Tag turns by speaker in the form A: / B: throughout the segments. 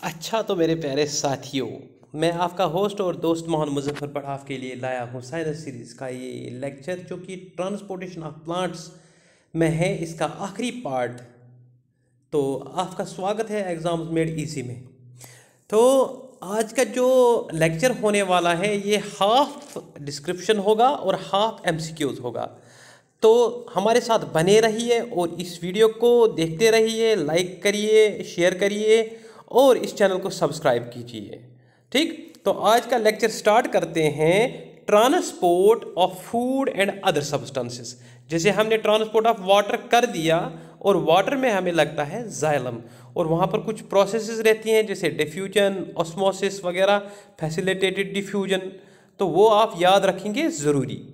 A: अच्छा तो मेरे प्यारे साथियों, मैं आपका होस्ट और दोस्त मोहन मुजफ्फर पर आपके लिए लाया हूँ साइंस सीरीज़ का ये लेक्चर जो कि ट्रांसपोर्टेशन ऑफ प्लांट्स में है, इसका आखिरी पार्ट। तो आपका स्वागत है एग्ज़ाम्स मेड इजी में। तो आज का जो लेक्चर होने वाला है ये हाफ डिस्क्रिप्शन होगा और हाफ एमसीक्यूज़ होगा। तो हमारे साथ बने रहिए और इस वीडियो को देखते रहिए, लाइक करिए, शेयर करिए और इस चैनल को सब्सक्राइब कीजिए। ठीक, तो आज का लेक्चर स्टार्ट करते हैं। Transport of food and other substances. जैसे हमने ट्रांसपोर्ट ऑफ वाटर कर दिया और वाटर में हमें लगता है जाइलम, और वहाँ पर कुछ प्रोसेसेस रहती हैं जैसे डिफ्यूजन, ऑस्मोसिस वगैरह, फैसिलिटेटेड डिफ्यूजन। तो वो आप याद रखेंगे ज़रूरी,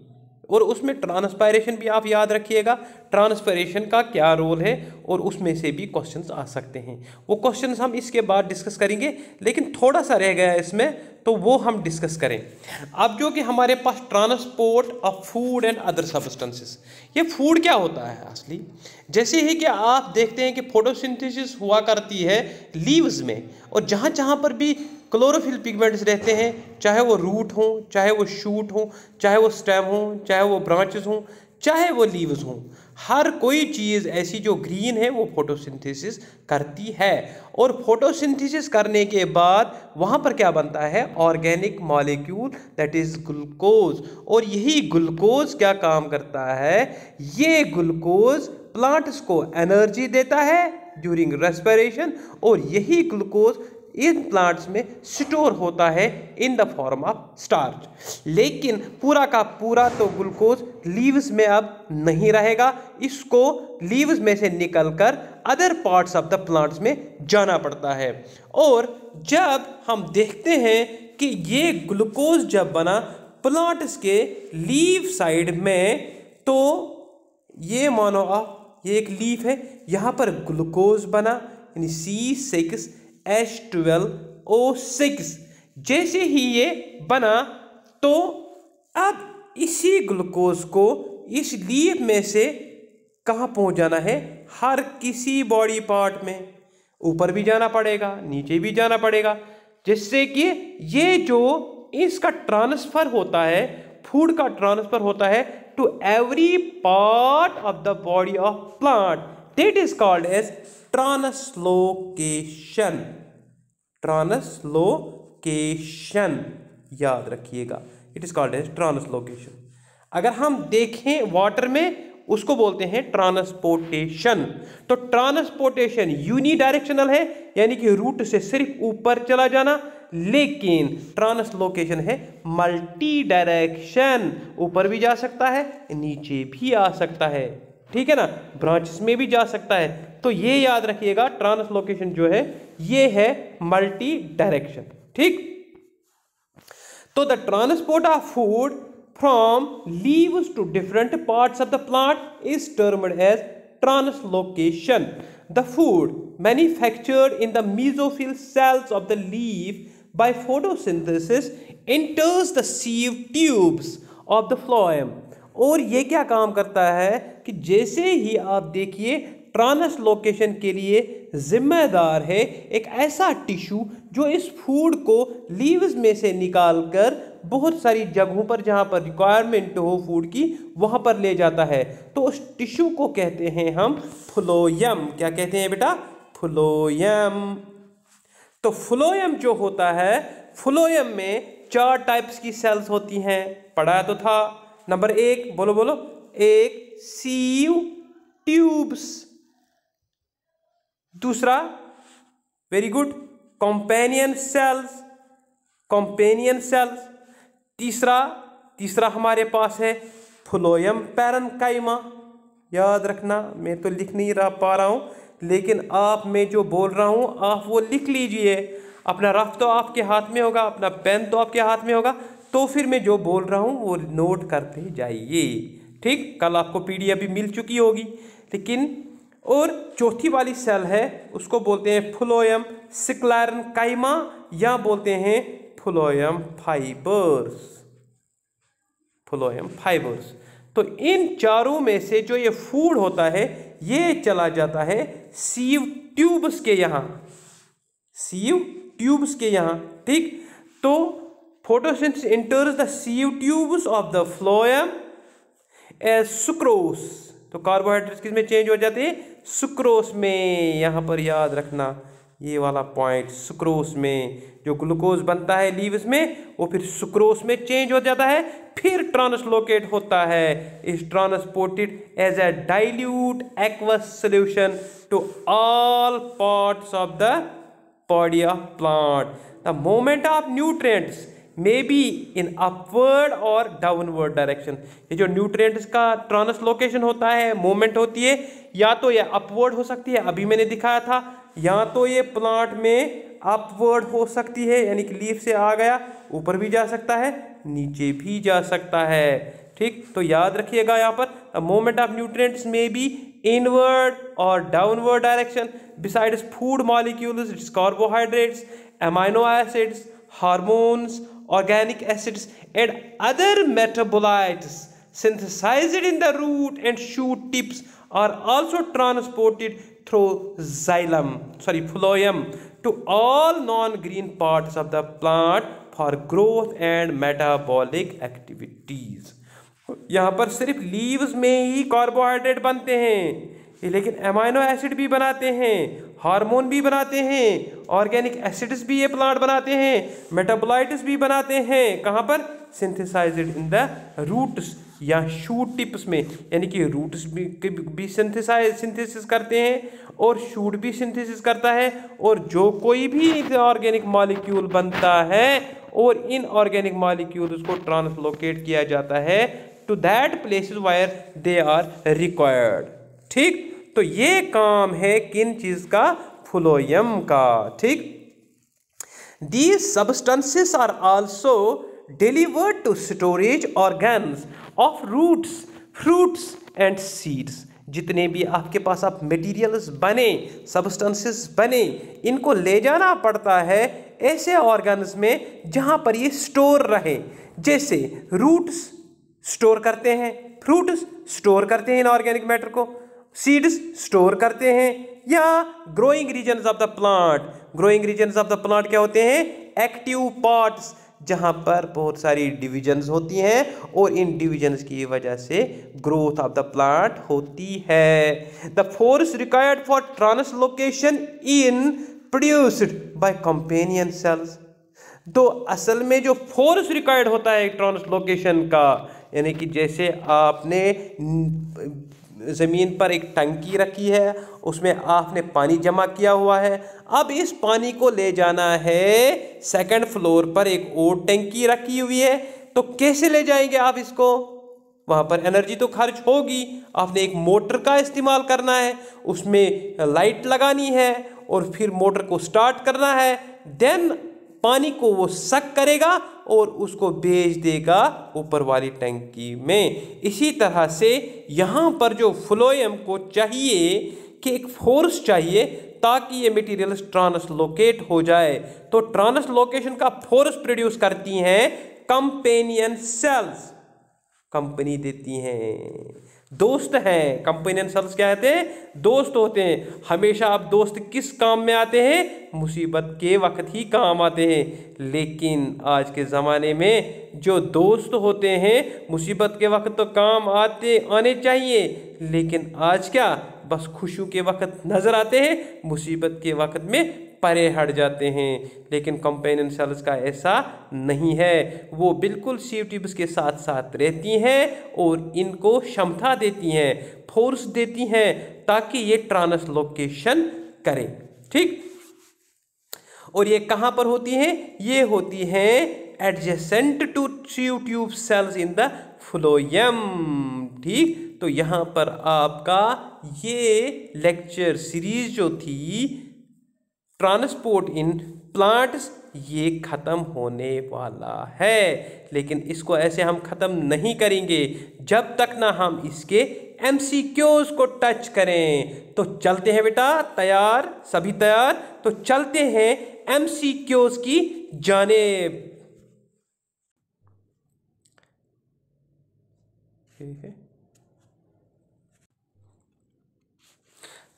A: और उसमें ट्रांसपायरेशन भी आप याद रखिएगा, ट्रांसपायरेशन का क्या रोल है, और उसमें से भी क्वेश्चंस आ सकते हैं। वो क्वेश्चंस हम इसके बाद डिस्कस करेंगे, लेकिन थोड़ा सा रह गया है इसमें, तो वो हम डिस्कस करें। अब जो कि हमारे पास transport of food and other substances, ये फूड क्या होता है असली। जैसे ही कि आप देखते हैं कि फोटोसिंथेसिस हुआ करती है लीव्स में, और जहाँ जहाँ पर भी क्लोरोफिल पिगमेंट्स रहते हैं, चाहे वो रूट हो, चाहे वो शूट हो, चाहे वो स्टेम हो, चाहे वो ब्रांचेस हों, चाहे वो लीव्स हों, हर कोई चीज़ ऐसी जो ग्रीन है वो फोटोसिंथेसिस करती है। और फोटोसिंथेसिस करने के बाद वहाँ पर क्या बनता है, organic molecule, that is glucose. और यही ग्लूकोज क्या काम करता है, ये ग्लूकोज प्लांट्स को एनर्जी देता है ड्यूरिंग रेस्पिरेशन, और यही ग्लूकोज इन प्लांट्स में स्टोर होता है in the form of starch. लेकिन पूरा का पूरा तो ग्लूकोज लीव्स में अब नहीं रहेगा, इसको लीव्स में से निकलकर other parts of the plants में जाना पड़ता है। और जब हम देखते हैं कि ये ग्लूकोज जब बना प्लांट्स के लीव साइड में, तो ये मानो आप, ये एक लीफ है, यहाँ पर ग्लूकोज बना, यानी C6H12O6। जैसे ही ये बना तो अब इसी ग्लूकोज को इस लीफ में से कहाँ पहुँचाना है, हर किसी बॉडी पार्ट में। ऊपर भी जाना पड़ेगा, नीचे भी जाना पड़ेगा, जिससे कि ये जो इसका ट्रांसफ़र होता है, फूड का ट्रांसफ़र होता है to every part of the body of plant, that is called as translocation. Translocation याद रखिएगा, it is called as translocation. अगर हम देखें वाटर में, उसको बोलते हैं ट्रांसपोर्टेशन। तो ट्रांसपोर्टेशन यूनिडायरेक्शनल है, यानी कि रूट से सिर्फ ऊपर चला जाना, लेकिन ट्रांसलोकेशन है मल्टी डायरेक्शन, ऊपर भी जा सकता है, नीचे भी आ सकता है, ठीक है ना, ब्रांचेस में भी जा सकता है। तो ये याद रखिएगा, ट्रांसलोकेशन जो है ये है मल्टी डायरेक्शन। ठीक, तो the transport of food from leaves to different parts of the plant is termed as translocation. The food manufactured in the mesophyll cells of the leaf by photosynthesis enters the sieve tubes of the phloem. और ये क्या काम करता है कि जैसे ही आप देखिए, ट्रांसलोकेशन के लिए जिम्मेदार है एक ऐसा टिश्यू जो इस फूड को लीव्स में से निकालकर बहुत सारी जगहों पर जहाँ पर रिक्वायरमेंट हो फूड की, वहाँ पर ले जाता है। तो उस टिश्यू को कहते हैं हम फ्लोएम। क्या कहते हैं बेटा? फ्लोएम। तो फ्लोएम जो होता है, फ्लोएम में 4 टाइप्स की सेल्स होती हैं, पढ़ा तो था। नंबर 1, बोलो बोलो, एक सीव ट्यूब्स, दूसरा very good companion cells, companion cells, तीसरा हमारे पास है फ्लोएम पैरेन्काइमा। याद रखना, मैं तो लिख नहीं पा रहा हूं, लेकिन आप, मैं जो बोल रहा हूं आप वो लिख लीजिए। अपना रफ तो आपके हाथ में होगा, अपना पेन तो आपके हाथ में होगा, तो फिर मैं जो बोल रहा हूं वो नोट करते जाइए। ठीक, कल आपको पीडीएफ भी मिल चुकी होगी, लेकिन और चौथी वाली सेल है उसको बोलते हैं फ्लोएम स्क्लेरेन्काइमा, या बोलते हैं फ्लोएम फाइबर्स। Phloem fibres. तो इन चारों में से जो ये फूड होता है ये चला जाता है सीव ट्यूब्स के यहाँ, सीव ट्यूब्स के यहाँ, ठीक। तो photosynthesis enters the sieve tubes of the phloem as sucrose. तो कार्बोहाइड्रेट्स किस में चेंज हो जाते हैं? सुक्रोस में। यहाँ पर याद रखना ये वाला पॉइंट, सुक्रोस में जो ग्लूकोज बनता है लीव्स में वो फिर सुक्रोस में चेंज हो जाता है, फिर ट्रांसलोकेट होता है, is transported as a dilute aqueous solution to all parts of the body of plant. The movement of nutrients may be in upward और डाउनवर्ड डायरेक्शन। ये जो न्यूट्रिएंट्स का ट्रांसलोकेशन होता है, मूवमेंट होती है, या तो ये अपवर्ड हो सकती है, अभी मैंने दिखाया था, या तो ये प्लांट में अपवर्ड हो सकती है, यानी कि लीफ से आ गया ऊपर भी जा सकता है, नीचे भी जा सकता है, ठीक। तो याद रखिएगा यहाँ पर मूवमेंट ऑफ न्यूट्रिएंट्स में बी इनवर्ड और downward direction besides food molecules, it's carbohydrates, amino acids, hormones, organic acids and other metabolites synthesized in the root and shoot tips are also transported through phloem to all non-green parts of the plant for growth and metabolic activities। यहाँ पर सिर्फ leaves में ही carbohydrate बनते हैं, लेकिन amino acid भी बनाते हैं, हार्मोन भी बनाते हैं, ऑर्गेनिक एसिड्स भी ये प्लांट बनाते हैं, मेटाबोलाइट्स भी बनाते हैं। कहाँ पर? सिंथेसाइज्ड इन द रूट्स या शूट टिप्स में, यानी कि रूट्स भी सिंथेसिस करते हैं और शूट भी सिंथेसिस करता है, और जो कोई भी ऑर्गेनिक मॉलिक्यूल बनता है और इन ऑर्गेनिक मॉलिक्यूल्स को ट्रांसलोकेट किया जाता है to that places where they are required, ठीक। तो ये काम है किन चीज का? फ्लोएम का, ठीक। These substances are also delivered to storage organs of roots, fruits and seeds. जितने भी आपके पास आप मटेरियल्स बने, सब्सटेंसेस बने, इनको ले जाना पड़ता है ऐसे ऑर्गन्स में जहां पर ये स्टोर रहे। जैसे रूट्स स्टोर करते हैं, फ्रूट्स स्टोर करते हैं इन ऑर्गेनिक मैटर को, सीड्स स्टोर करते हैं, या growing regions of the plant. Growing regions of the plant क्या होते हैं? एक्टिव पार्ट्स, जहां पर बहुत सारी डिविजन्स होती हैं और इन डिविजन्स की वजह से ग्रोथ ऑफ द प्लांट होती है। The force required for translocation in produced by companion cells. तो असल में जो फोर्स रिक्वायर्ड होता है ट्रांसलोकेशन का, यानी कि जैसे आपने ज़मीन पर एक टंकी रखी है, उसमें आपने पानी जमा किया हुआ है, अब इस पानी को ले जाना है सेकंड फ्लोर पर, एक और टंकी रखी हुई है, तो कैसे ले जाएंगे आप इसको? वहाँ पर एनर्जी तो खर्च होगी, आपने एक मोटर का इस्तेमाल करना है, उसमें लाइट लगानी है और फिर मोटर को स्टार्ट करना है, देन पानी को वो सक करेगा और उसको भेज देगा ऊपर वाली टंकी में। इसी तरह से यहाँ पर जो फ्लोएम को चाहिए कि एक फोर्स चाहिए ताकि ये मटेरियल ट्रांसलोकेट हो जाए, तो ट्रांसलोकेशन का फोर्स प्रोड्यूस करती हैं कंपेनियन सेल्स, कंपनी देती हैं, दोस्त हैं। कंपेनियन सेल्स क्या होते हैं? दोस्त होते हैं। हमेशा आप दोस्त किस काम में आते हैं? मुसीबत के वक्त ही काम आते हैं। लेकिन आज के ज़माने में जो दोस्त होते हैं मुसीबत के वक्त तो काम आने चाहिए, लेकिन आज क्या बस खुशियों के वक्त नज़र आते हैं, मुसीबत के वक्त में परे हट जाते हैं। लेकिन कंपेनियन सेल्स का ऐसा नहीं है, वो बिल्कुल सीव ट्यूब्स के साथ साथ रहती हैं और इनको क्षमता देती हैं, फोर्स देती हैं ताकि ये ट्रांसलोकेशन करें, ठीक। और ये कहाँ पर होती हैं? ये होती हैं adjacent to sieve tube cells in the phloem, ठीक। तो यहाँ पर आपका ये लेक्चर सीरीज जो थी ट्रांसपोर्ट इन प्लांट्स, ये ख़त्म होने वाला है। लेकिन इसको ऐसे हम ख़त्म नहीं करेंगे जब तक ना हम इसके एमसीक्यूज को टच करें। तो चलते हैं बेटा, तैयार? सभी तैयार? तो चलते हैं एमसीक्यूज की जानेब। ठीक है,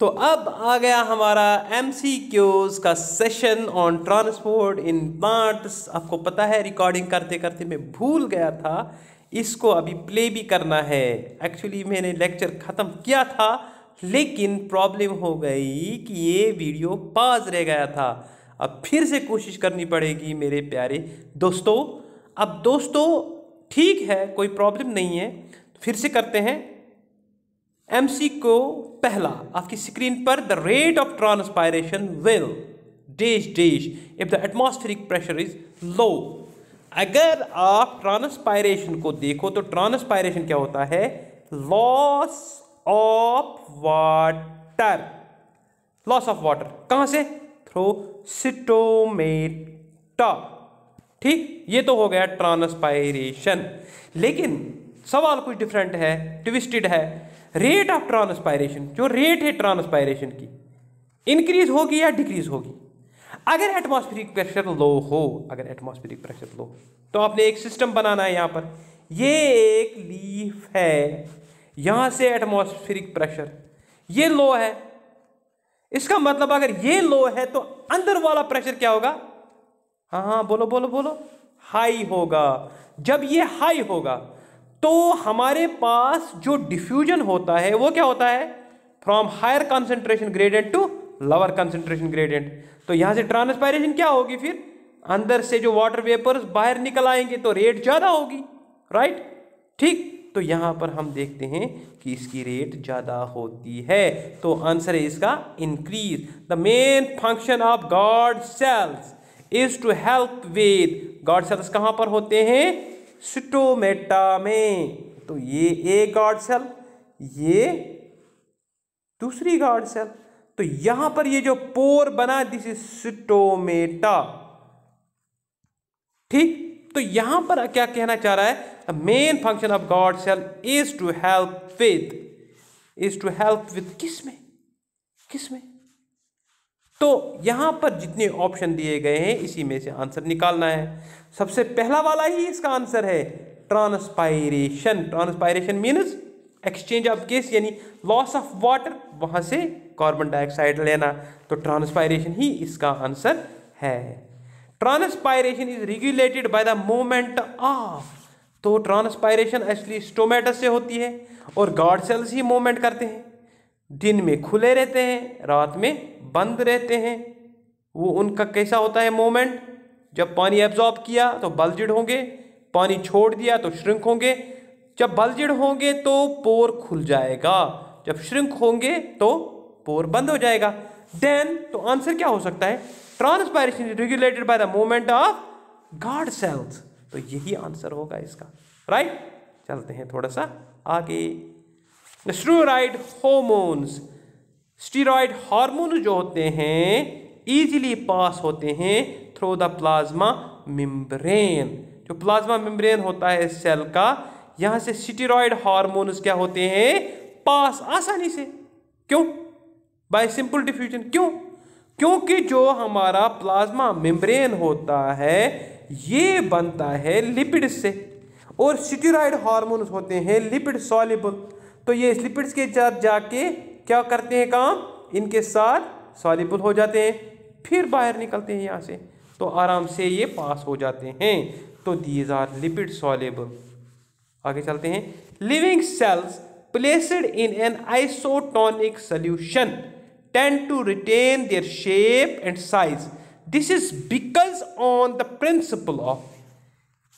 A: तो अब आ गया हमारा MCQs का session on transport in plants. आपको पता है रिकॉर्डिंग करते करते मैं भूल गया था, इसको अभी प्ले भी करना है। एक्चुअली मैंने लेक्चर ख़त्म किया था लेकिन प्रॉब्लम हो गई कि ये वीडियो पॉज रह गया था। अब फिर से कोशिश करनी पड़ेगी मेरे प्यारे दोस्तों। अब दोस्तों ठीक है, कोई प्रॉब्लम नहीं है, फिर से करते हैं। MC को पहला आपकी स्क्रीन पर, the rate of transpiration will dash dash if the atmospheric pressure is low. अगर आप ट्रांसपायरेशन को देखो तो ट्रांसपायरेशन क्या होता है? Loss of water. Loss of water कहां से? Through stomata. ठीक, ये तो हो गया ट्रांसपायरेशन। लेकिन सवाल कुछ डिफरेंट है, ट्विस्टेड है। रेट ऑफ ट्रांसपायरेशन, जो रेट है ट्रांसपायरेशन की, इंक्रीज होगी या डिक्रीज होगी? अगर एटमॉस्फेरिक प्रेशर लो हो, अगर एटमॉस्फेरिक प्रेशर लो तो आपने एक सिस्टम बनाना है। यहां पर ये एक लीफ है, यहां से एटमॉस्फेरिक प्रेशर ये लो है। इसका मतलब अगर ये लो है तो अंदर वाला प्रेशर क्या होगा? हाँ बोलो बोलो बोलो, हाई होगा। जब ये हाई होगा तो हमारे पास जो डिफ्यूजन होता है वो क्या होता है? From higher concentration gradient to lower concentration gradient. तो यहां से ट्रांसपायरेशन क्या होगी? फिर अंदर से जो वाटर वेपर्स बाहर निकल आएंगे तो रेट ज्यादा होगी, राइट? ठीक, तो यहां पर हम देखते हैं कि इसकी रेट ज्यादा होती है, तो आंसर है इसका increase. The main function of guard cells is to help with, guard cells कहां पर होते हैं? स्टोमेटा में। तो ये एक गॉड सेल, ये दूसरी गॉड सेल। तो यहां पर ये जो पोर बना, दिस इज स्टोमेटा। ठीक, तो यहां पर क्या कहना चाह रहा है? The main function of guard cell is to help with, is to help with किसमें? किसमें? तो यहां पर जितने ऑप्शन दिए गए हैं इसी में से आंसर निकालना है। सबसे पहला वाला ही इसका आंसर है, transpiration. Transpiration means exchange of gas, यानी लॉस ऑफ वाटर, वहां से कार्बन डाइऑक्साइड लेना। तो ट्रांसपायरेशन ही इसका आंसर है। Transpiration is regulated by the movement of, तो ट्रांसपायरेशन एक्चुअली स्टोमेटस से होती है और गॉड सेल्स ही मूवमेंट करते हैं। दिन में खुले रहते हैं, रात में बंद रहते हैं। वो उनका कैसा होता है मूवमेंट? जब पानी एब्जॉर्ब किया तो बल्जिड होंगे, पानी छोड़ दिया तो श्रिंक होंगे। जब बल्जिड होंगे तो पोर खुल जाएगा, जब श्रिंक होंगे तो पोर बंद हो जाएगा। देन तो आंसर क्या हो सकता है? Transpiration is regulated by the movement of guard cells. तो यही आंसर होगा इसका, राइट? चलते हैं थोड़ा सा आगे। स्टेरॉइड हार्मोन्स, स्टेरॉइड हार्मोन जो होते हैं इजीली पास होते हैं थ्रू द प्लाज्मा मेम्ब्रेन। जो प्लाज्मा मेम्ब्रेन होता है सेल का, यहां से स्टेरॉइड हार्मोन्स क्या होते हैं? पास आसानी से। क्यों? Bye simple diffusion. क्यों? क्योंकि जो हमारा प्लाज्मा मेम्ब्रेन होता है ये बनता है लिपिड से, और स्टेरॉइड हार्मोन्स होते हैं लिपिड सॉल्युबल। तो ये लिपिड्स के साथ जाके क्या करते हैं काम? इनके साथ सॉल्युबल हो जाते हैं, फिर बाहर निकलते हैं यहाँ से, तो आराम से ये पास हो जाते हैं। तो दीज आर लिपिड सॉल्युबल। आगे चलते हैं। Living cells placed in an isotonic solution tend to retain their shape and size. This is because on the principle of,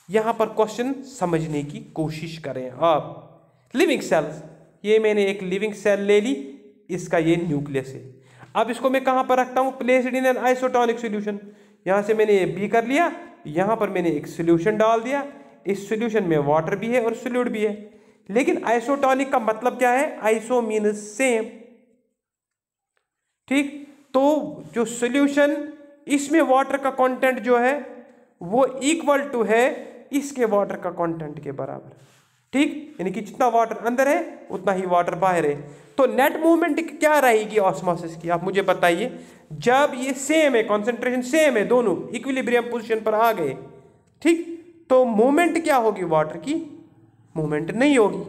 A: यहां पर क्वेश्चन समझने की कोशिश करें आप। लिविंग सेल्स, ये मैंने एक लिविंग सेल ले ली, इसका ये न्यूक्लियस है। अब इसको मैं कहां पर रखता हूं? Placed in an isotonic solution. यहां से मैंने ये बी कर लिया, यहां पर मैंने एक सॉल्यूशन डाल दिया। इस सॉल्यूशन में वाटर भी है और सॉल्यूट भी है। लेकिन आइसोटोनिक का मतलब क्या है? Iso means same. ठीक, तो जो सॉल्यूशन, इसमें वाटर का कंटेंट जो है वो इक्वल टू है इसके वाटर का कंटेंट के बराबर। ठीक, यानी कि जितना वाटर अंदर है उतना ही वाटर बाहर है। तो नेट मूवमेंट क्या रहेगी ऑस्मोसिस की? आप मुझे बताइए। जब ये सेम है, कॉन्सेंट्रेशन सेम है, दोनों इक्विलिब्रियम पोजीशन पर आ गए, ठीक, तो मूवमेंट क्या होगी? वाटर की मूवमेंट नहीं होगी,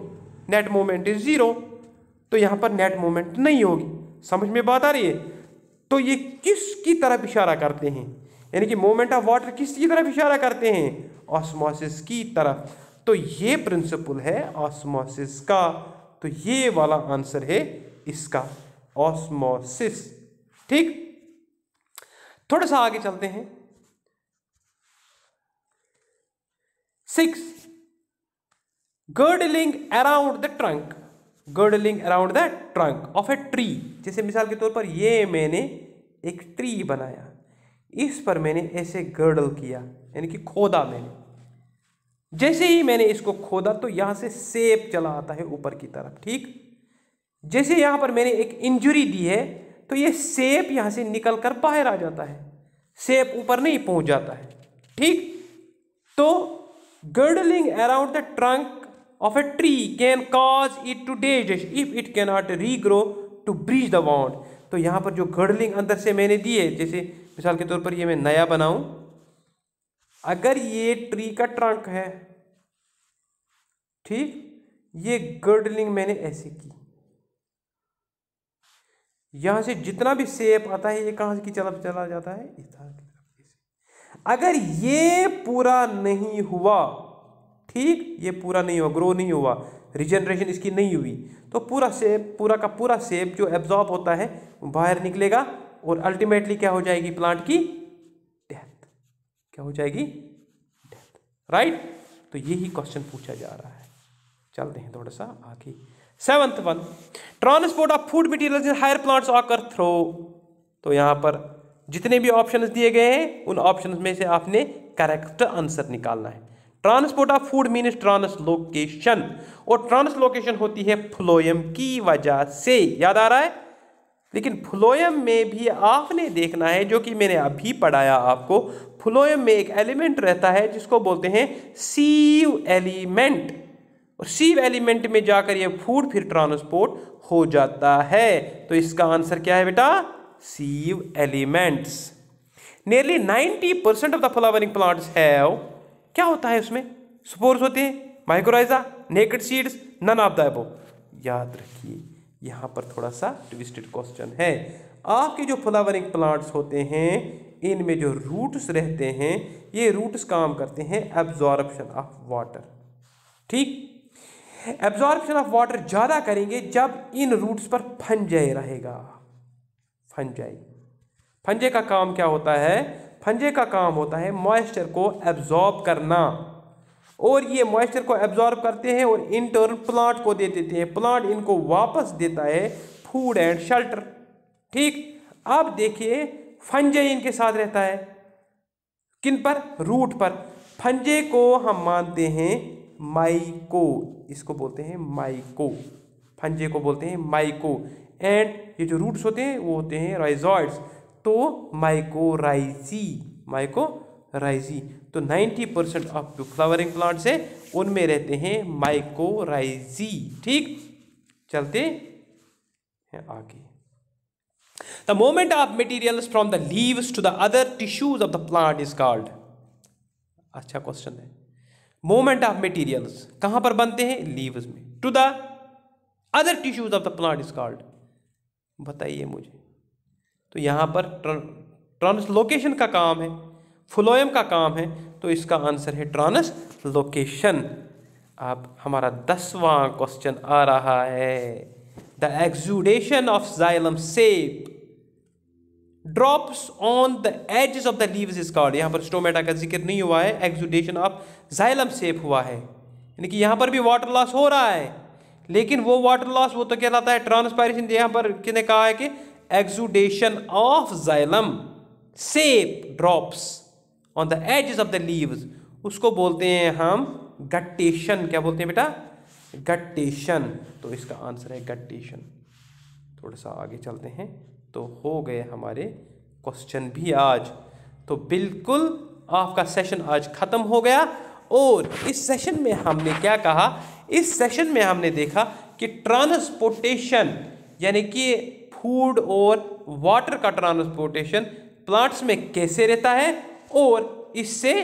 A: नेट मूवमेंट इज जीरो। तो यहां पर नेट मूवमेंट नहीं होगी। समझ में बात आ रही है? तो ये किसकी तरफ इशारा करते हैं, यानी कि मूवमेंट ऑफ वाटर किसकी तरफ इशारा करते हैं? ऑस्मोसिस की तरफ। तो ये प्रिंसिपल है ऑस्मोसिस का, तो ये वाला आंसर है इसका, ऑस्मोसिस। ठीक, थोड़ा सा आगे चलते हैं। 6, girdling around the trunk, girdling around the trunk of a tree। जैसे मिसाल के तौर पर ये मैंने एक ट्री बनाया, इस पर मैंने ऐसे गर्डल किया, यानी कि खोदा मैंने। जैसे ही मैंने इसको खोदा तो यहां से सेप चला आता है ऊपर की तरफ। ठीक, जैसे यहां पर मैंने एक इंजुरी दी है तो ये सेप यहां से निकल कर बाहर आ जाता है, सेप ऊपर नहीं पहुंच जाता है। ठीक, तो girdling around the trunk of a tree can cause it to digest if it cannot regrow to bridge the wound। तो यहां पर जो गर्डलिंग अंदर से मैंने दी है, जैसे मिसाल के तौर पर ये मैं नया बनाऊं, अगर ये ट्री का ट्रंक है, ठीक, ये गर्डलिंग मैंने ऐसे की, यहां से जितना भी सेप आता है ये कहां की तरफ चला जाता है, इस तरह की तरफ। अगर ये पूरा नहीं हुआ, ठीक, ये पूरा नहीं हुआ, ग्रो नहीं हुआ, रिजनरेशन इसकी नहीं हुई, तो पूरा सेप, पूरा का पूरा सेप जो एब्जॉर्ब होता है बाहर निकलेगा और अल्टीमेटली क्या हो जाएगी प्लांट की? डेथ। क्या हो जाएगी? डेथ। राइट, तो यही क्वेश्चन पूछा जा रहा है। चलते हैं थोड़ा सा आगे। 7th one, transport of food materials in higher plants occur through. तो यहां पर जितने भी ऑप्शंस दिए गए हैं उन ऑप्शंस में से आपने करेक्ट आंसर निकालना है। Transport of food means translocation, और ट्रांसलोकेशन होती है फ्लोएम की वजह से, याद आ रहा है? लेकिन फ्लोएम में भी आपने देखना है, जो कि मैंने अभी पढ़ाया आपको, फ्लोएम में एक एलिमेंट रहता है जिसको बोलते हैं सीव एलिमेंट, और सीव एलिमेंट में जाकर ये फूड फिर ट्रांसपोर्ट हो जाता है। तो इसका आंसर क्या है बेटा? Sieve elements. Nearly 90% of the flowering plants have, क्या होता है उसमें? स्पोर्स होते हैं, mycorrhiza, naked seeds, none of the above. याद रखिए यहां पर थोड़ा सा ट्विस्टेड क्वेश्चन है। आपके जो फ्लावरिंग प्लांट्स होते हैं इनमें जो रूट्स रहते हैं, ये रूट्स काम करते हैं एब्जॉर्प्शन ऑफ वाटर। ठीक, एब्जॉर्प्शन ऑफ वाटर ज्यादा करेंगे जब इन रूट्स पर फंजाई रहेगा। फंजाई, फंजे का काम क्या होता है? फंजे का काम होता है मॉइस्चर को एब्जॉर्ब करना, और ये मॉइस्चर को एब्जॉर्ब करते हैं और इन टर्न प्लांट को दे देते हैं, प्लांट इनको वापस देता है फूड एंड शेल्टर। ठीक, अब देखिए फंजाई इनके साथ रहता है, किन पर? रूट पर। फंजे को हम मानते हैं माइको, इसको बोलते हैं माइको, फंजे को बोलते हैं माइको, एंड ये जो रूट्स होते हैं वो होते हैं राइजॉइड्स, तो माइकोराइजी, माइकोराइजी। तो 90% ऑफ फ्लावरिंग प्लांट्स है उनमें रहते हैं माइकोराइजी। ठीक, चलते हैं आगे। The movement of materials from the leaves to the other tissues of the plant is called. अच्छा क्वेश्चन है। मूवमेंट ऑफ मटेरियल्स कहां पर बनते हैं? लीव्स में। To the other tissues of the plant is called, बताइए मुझे। तो यहां पर ट्रांसलोकेशन का काम है, फ्लोएम का काम है, तो इसका आंसर है ट्रांसलोकेशन। अब हमारा 10वां क्वेश्चन आ रहा है। The exudation of xylem sap drops on the edges of the leaves is called. यहां पर स्टोमेटा का जिक्र नहीं हुआ है, एक्सुडेशन ऑफ जाइलम सेप हुआ है, यानी कि यहां पर भी वाटर लॉस हो रहा है, लेकिन वो वाटर लॉस वो तो कहलाता है ट्रांसपायरेशन। यहां पर किसने कहा है कि exudation of xylem sap drops on the edges of the leaves, उसको बोलते हैं हम गट्टेशन। क्या बोलते हैं बेटा? गट्टेशन। तो इसका आंसर है गट्टेशन। थोड़ा सा आगे चलते हैं। तो हो गए हमारे क्वेश्चन भी आज। तो बिल्कुल आपका सेशन आज खत्म हो गया। और इस सेशन में हमने क्या कहा? इस सेशन में हमने देखा कि ट्रांसपोर्टेशन यानी कि फूड और वाटर का ट्रांसपोर्टेशन प्लांट्स में कैसे रहता है और इससे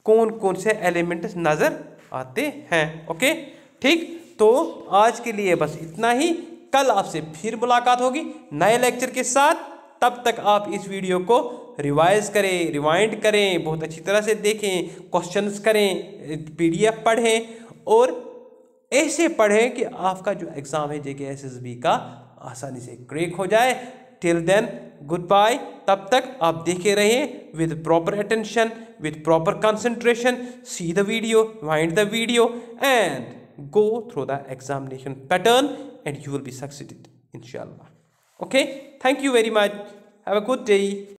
A: कौन कौन से एलिमेंट्स नजर आते हैं। ओके, ठीक। तो आज के लिए बस इतना ही। कल आपसे फिर मुलाकात होगी नए लेक्चर के साथ। तब तक आप इस वीडियो को रिवाइज करें, रिवाइंड करें, बहुत अच्छी तरह से देखें, क्वेश्चंस करें, PDF पढ़ें और ऐसे पढ़ें कि आपका जो एग्ज़ाम है JK SSB का आसानी से क्रैक हो जाए। Till then good bye. तब तक आप देखे रहें with proper attention, with proper concentration, see the video, wind the video and go through the examination pattern and you will be succeeded inshallah. Okay, thank you very much. Have a good day.